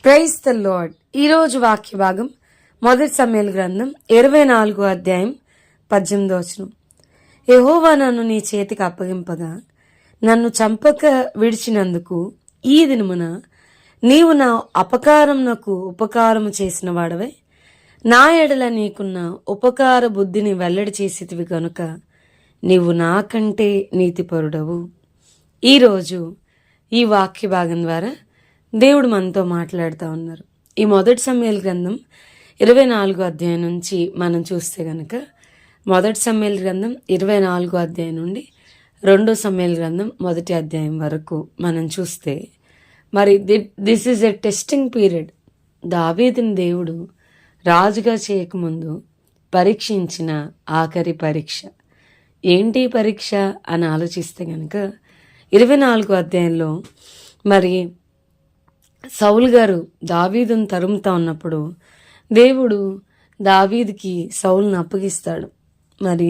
Praise the lord. ఈరోజు వాక్య భాగం మొదటి సమూయేలు గ్రంథం 24 అధ్యాయం 18 వచనం. యెహోవా నన్ను నీ చేతికి అప్పగింపగా నన్ను చంపక విడిచినందుకు ఈ దినమున నీవు నా అపకారమునకు ఉపకారము చేసిన వాడవై నా ఎడల నీకున్న ఉపకార బుద్ధిని వెల్లడి చేసేటివి గనుక నీవు నాకంటే నీతిపరుడవు. ఈరోజు ఈ వాక్య భాగం ద్వారా దేవుడు మనతో మాట్లాడుతూ ఉన్నారు. ఈ మొదటి సమూయేలు గ్రంథం 24 అధ్యాయం నుంచి మనం చూస్తే గనక మొదటి సమూయేలు గ్రంథం 24 అధ్యాయం నుండి 2 సమూయేలు గ్రంథం 1 అధ్యాయం వరకు మనం చూస్తే మరి this is a testing period. దావీదుని దేవుడు రాజుగా చేయకముందు పరీక్షించిన ఆఖరి పరీక్ష. ఏంటి పరీక్ష అని ఆలోచిస్తే గనక 24 అధ్యాయంలో మరి సౌలు గారు దావీదును తరుముతా ఉన్నప్పుడు దేవుడు దావీదుకి సౌలును అప్పగిస్తాడు. మరి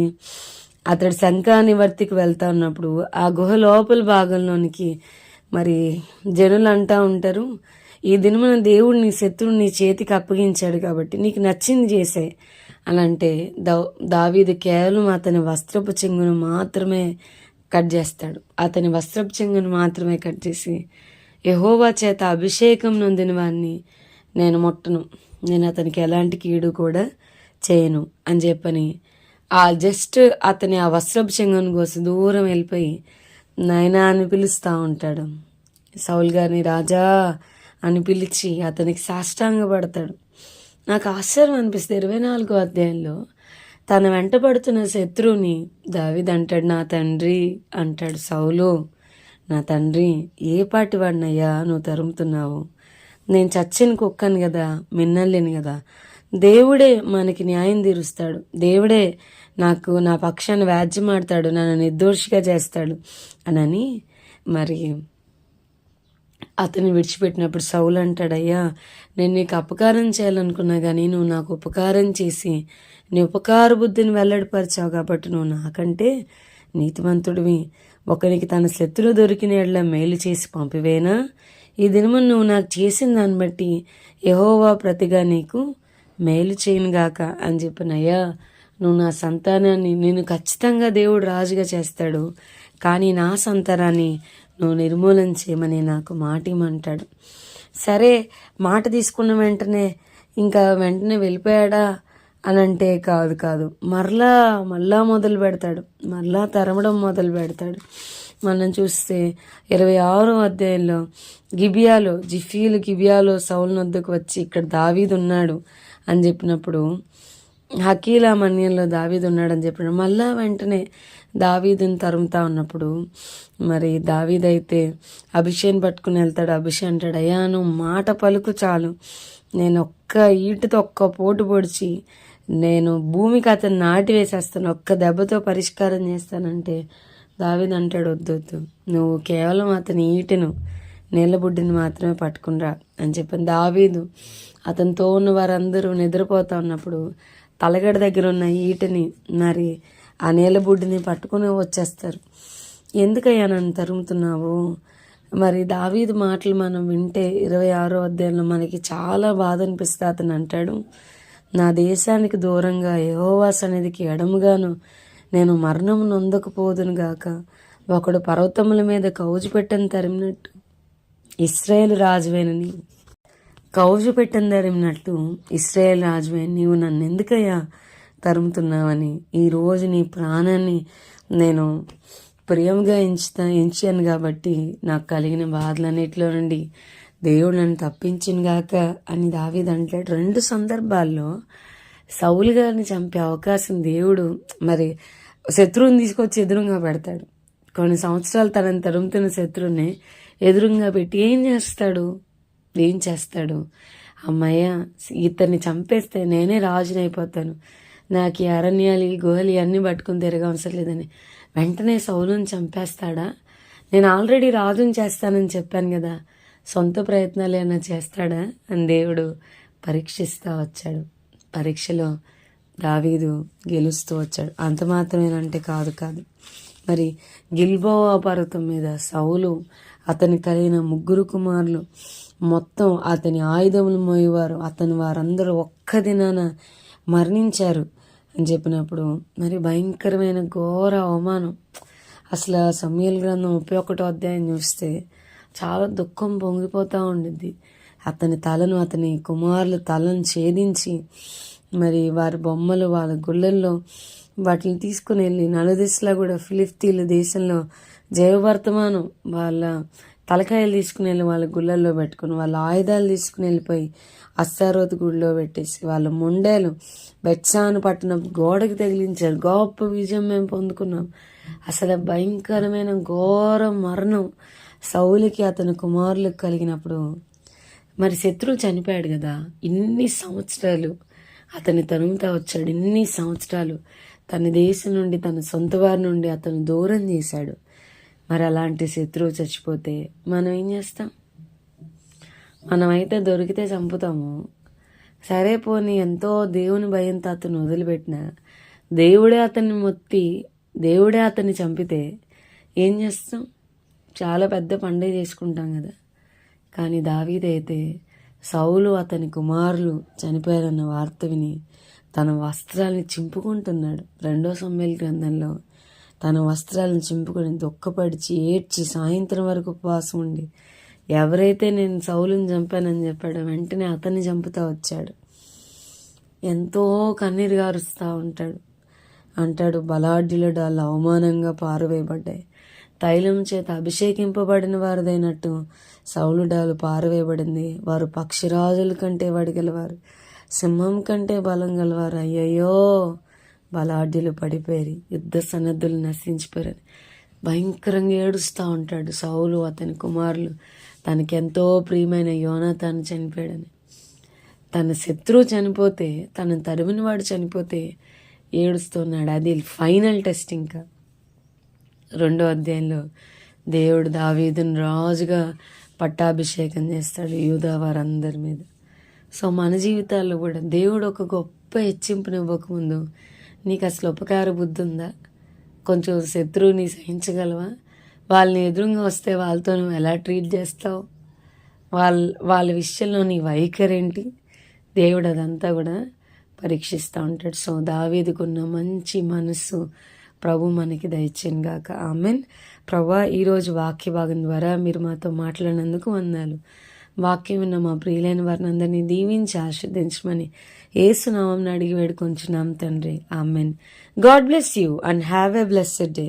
అతడు శంఖా నివర్తికి వెళ్తా ఉన్నప్పుడు ఆ గుహ లోపల భాగంలోనికి మరి జనులు అంటా ఉంటారు, ఈ దినమున దేవుడు నీ శత్రువుని నీ చేతికి అప్పగించాడు కాబట్టి నీకు నచ్చింది చేసే అని అంటే దావీదు కేవలం అతని వస్త్రపు చెంగును మాత్రమే కట్ చేస్తాడు. అతని వస్త్రపు చెంగును మాత్రమే కట్ చేసి, యెహోవా చేత అభిషేకం నొందిన వాడిని నేను ముట్టను, నేను అతనికి ఎలాంటి కీడు కూడా చేయను అని చెప్పని జస్ట్ అతని ఆ వస్త్రపు చెంగును కోసం దూరం వెళ్ళిపోయి నాయనా అని పిలుస్తూ ఉంటాడు. సౌలు గారిని రాజా అని పిలిచి అతనికి సాష్టాంగపడతాడు. నాకు ఆశ్చర్యం అనిపిస్తుంది. 24 అధ్యాయంలో తన వెంట పడుతున్న శత్రువుని దావీదు అంటాడు, నా తండ్రి అంటాడు. సౌలు, నా తండ్రి, ఏ పాటి వాడినయ్యా నువ్వు తరుముతున్నావు? నేను చచ్చిన కుక్కను కదా, మిన్నలేను కదా. దేవుడే మనకి న్యాయం తీరుస్తాడు, దేవుడే నాకు నా పక్షాన్ని వ్యాజ్యమాడతాడు, నన్ను నిర్దోషిగా చేస్తాడు అని మరి అతన్ని విడిచిపెట్టినప్పుడు సౌలు అంటాడు, అయ్యా నేను నీకు అపకారం చేయాలనుకున్నా కానీ నువ్వు నాకు ఉపకారం చేసి నీ ఉపకార బుద్ధిని వెల్లడిపరిచావు కాబట్టి నువ్వు నాకంటే నీతిమంతుడివి. ఒకరికి తన శత్రువు దొరికిన ఎడల మేలు చేసి పంపివేనా? ఈ దినము నువ్వు నాకు చేసిన దాన్ని బట్టి యెహోవా ప్రతిగా నీకు మేలు చేయనుగాక అని చెప్పినయ్యా, నువ్వు నా సంతానాన్ని, నేను ఖచ్చితంగా దేవుడు రాజుగా చేస్తాడు, కానీ నా సంతానాన్ని నువ్వు నిర్మూలన చేయమని నాకు మాట ఇమ్మంటాడు. సరే, మాట తీసుకున్న వెంటనే వెళ్ళిపోయాడా అని అంటే కాదు, మరలా మొదలు పెడతాడు, మరలా తరమడం మొదలు పెడతాడు. మనం చూస్తే 26 అధ్యాయంలో గిబియాలో సౌలు వద్దకు వచ్చి ఇక్కడ దావీదు ఉన్నాడు అని చెప్పినప్పుడు, హకీలా మన్యంలో దావీదు ఉన్నాడు అని చెప్పినప్పుడు మళ్ళా వెంటనే దావీదుని తరుముతా ఉన్నప్పుడు మరి దావీదైతే అభిషేక్ని పట్టుకుని వెళ్తాడు. అభిషేక్ అంటాడు, అయ్యా నువ్వు మాట పలుకు చాలు, నేను ఈటుతో ఒక్క పోటు పొడిచి నేను భూమికి అతను నాటి వేసేస్తాను, ఒక్క దెబ్బతో పరిష్కారం చేస్తానంటే దావీదు అంటాడు, వద్దొద్దు, నువ్వు కేవలం అతని ఈటెను నీళ్ళబుడ్డిని మాత్రమే పట్టుకునిరా అని చెప్పాను. దావీదు అతనితో ఉన్న వారందరూ నిద్రపోతా ఉన్నప్పుడు తలగడ దగ్గర ఉన్న ఈటని మరి ఆ నీళ్ళబుడ్డిని పట్టుకుని వచ్చేస్తారు. ఎందుకయ్యా నన్ను తరుముతున్నావు? మరి దావీదు మాటలు మనం వింటే 26 అధ్యాయంలో మనకి చాలా బాధ అనిపిస్తుంది. అతను అంటాడు, నా దేశానికి దూరంగా యెహోవా సన్నిధికి ఎడముగాను నేను మరణం నొందకపోదును గాక. ఒకడు పర్వతముల మీద కౌజు పెట్టని తరిమినట్టు ఇశ్రాయేలు రాజువైన నీవు కౌజు పెట్టని తరిమినట్టు ఇశ్రాయేలు రాజువైన నీవు నన్ను ఎందుకయ్యా తరుముతున్నావని, ఈరోజు నీ ప్రాణాన్ని నేను ప్రియంగా ఎంచాను కాబట్టి నాకు కలిగిన బాధలన్నిటిలో నుండి దేవుడు నన్ను తప్పించిన గాక అని దావీదు అంటాడు. 2 సందర్భాల్లో సౌలు గారిని చంపే అవకాశం దేవుడు మరి శత్రువుని తీసుకొచ్చి ఎదురుగా పెడతాడు. కొన్ని సంవత్సరాలు తనని తరుముతున్న శత్రువుని ఎదురుగా పెట్టి ఏం చేస్తాడు? అమ్మయ్య, ఇతన్ని చంపేస్తే నేనే రాజునైపోతాను, నాకు ఈ అరణ్యాలు ఈ గుహలు అన్నీ పట్టుకుని తిరగవసరం లేదని వెంటనే సౌలుని చంపేస్తాడా? నేను ఆల్రెడీ రాజుని చేస్తానని చెప్పాను కదా, సొంత ప్రయత్నాలు ఏమైనా చేస్తాడా అని దేవుడు పరీక్షిస్తూ వచ్చాడు. పరీక్షలో దావీదు గెలుస్తూ వచ్చాడు. అంత మాత్రమేనంటే కాదు. మరి గిల్బోవా పర్వతం మీద సౌలు, అతని కలిగిన 3 కుమారులు మొత్తం అతని ఆయుధములు మోయేవారు అతని వారందరూ ఒక్క దినాన మరణించారు అని చెప్పినప్పుడు మరి భయంకరమైన ఘోర అవమానం. అసలు సమూయేలు గ్రంథం 31వ అధ్యాయం చూస్తే చాలా దుఃఖం పొంగిపోతూ ఉండిద్ది. అతని తలను, అతని కుమారుల తలను ఛేదించి మరి వారి బొమ్మలు వాళ్ళ గుళ్ళల్లో వాటిని తీసుకుని వెళ్ళి నలుదిశలా కూడా ఫిలిస్తీన్ల దేశంలో జయవర్తమానం వాళ్ళ తలకాయలు తీసుకుని వెళ్ళి వాళ్ళ గుళ్ళల్లో పెట్టుకుని వాళ్ళ ఆయుధాలు తీసుకుని వెళ్ళిపోయి అస్తారోతు గుడిలో పెట్టేసి వాళ్ళ ముండేలు బెత్సాను పట్టణం గోడకి తగిలించారు. గొప్ప విజయం మేము పొందుకున్నాం. అసలు భయంకరమైన ఘోర మరణం సౌలుకి అతని కుమారులకు కలిగినప్పుడు మరి శత్రువు చనిపోయాడు కదా. ఇన్ని సంవత్సరాలు అతని తరుముతా వచ్చాడు. ఇన్ని సంవత్సరాలు తన దేశం నుండి, తన సొంత వారి నుండి అతను దూరం చేశాడు. మరి అలాంటి శత్రువు చచ్చిపోతే మనం ఏం చేస్తాం? మనమైతే దొరికితే చంపుతాము. సరే పోనీ ఎంతో దేవుని భయంతో అతను వదిలిపెట్టిన దేవుడే అతన్ని మొత్తి దేవుడే అతన్ని చంపితే ఏం చేస్తాం? చాలా పెద్ద పండుగ చేసుకుంటాం కదా. కానీ దావీదైతే సౌలు అతని కుమారులు చనిపోయారన్న వార్త విని తన వస్త్రాలని చింపుకుంటున్నాడు. 2వ సమూయేలు గ్రంథంలో తన వస్త్రాలను చింపుకొని దుఃఖపడిచి ఏడ్చి సాయంత్రం వరకు ఉపవాసం ఉండి ఎవరైతే నేను సౌలుని చంపానని చెప్పాడో వెంటనే అతన్ని చంపుతా వచ్చాడు. ఎంతో కన్నీరు గారుస్తూ అంటాడు బలాఢ్యుల డాళ్ళు అవమానంగా పారవేయబడ్డాయి. తైలం చేత అభిషేకింపబడిన వారిదైనట్టు సౌలు డాలు పారవేయబడింది. వారు పక్షిరాజుల కంటే వడిగలవారు, సింహం కంటే బలం గలవారు. అయ్యయ్యో, బలాఢ్యులు పడిపోయారు, యుద్ధ సన్నద్ధులు నశించిపోయారని భయంకరంగా ఏడుస్తూ ఉంటాడు సౌలు అతని కుమారులు. తనకెంతో ప్రియమైన యోనాతాను చనిపోయాడని. తన శత్రువు చనిపోతే, తన తరిమిన వాడు చనిపోతే ఏడుస్తున్నాడు. అది ఫైనల్ టెస్ట్. ఇంకా 2వ అధ్యాయంలో దేవుడు దావీదును రాజుగా పట్టాభిషేకం చేస్తాడు యూదా వారందరి మీద. సో మన జీవితాల్లో కూడా దేవుడు ఒక గొప్ప హెచ్చింపుని ఇవ్వకముందు నీకు అసలు ఉపకార బుద్ధి ఉందా? కొంచెం శత్రువుని సహించగలవా? వాళ్ళని ఎదురుగా వస్తే వాళ్ళతో నువ్వు ఎలా ట్రీట్ చేస్తావు? వాళ్ళ విషయంలో నీ వైఖరేంటి? దేవుడు అదంతా కూడా పరీక్షిస్తూ ఉంటాడు. సో దావీదుకున్న మంచి మనస్సు ప్రభు మనకి దయచేయను గాక. ఆమెన్. ప్రభువా, ఈరోజు వాక్య భాగం ద్వారా మీరు మాతో మాట్లాడినందుకు వందనాలు. వాక్యం విన్న మా ప్రియులైన వారిని అందరినీ దీవించి ఆశీర్వదించమని యేసు నామమున అడిగి వేడుకొంచున్నాం తండ్రి. Amen. God bless you and have a blessed day.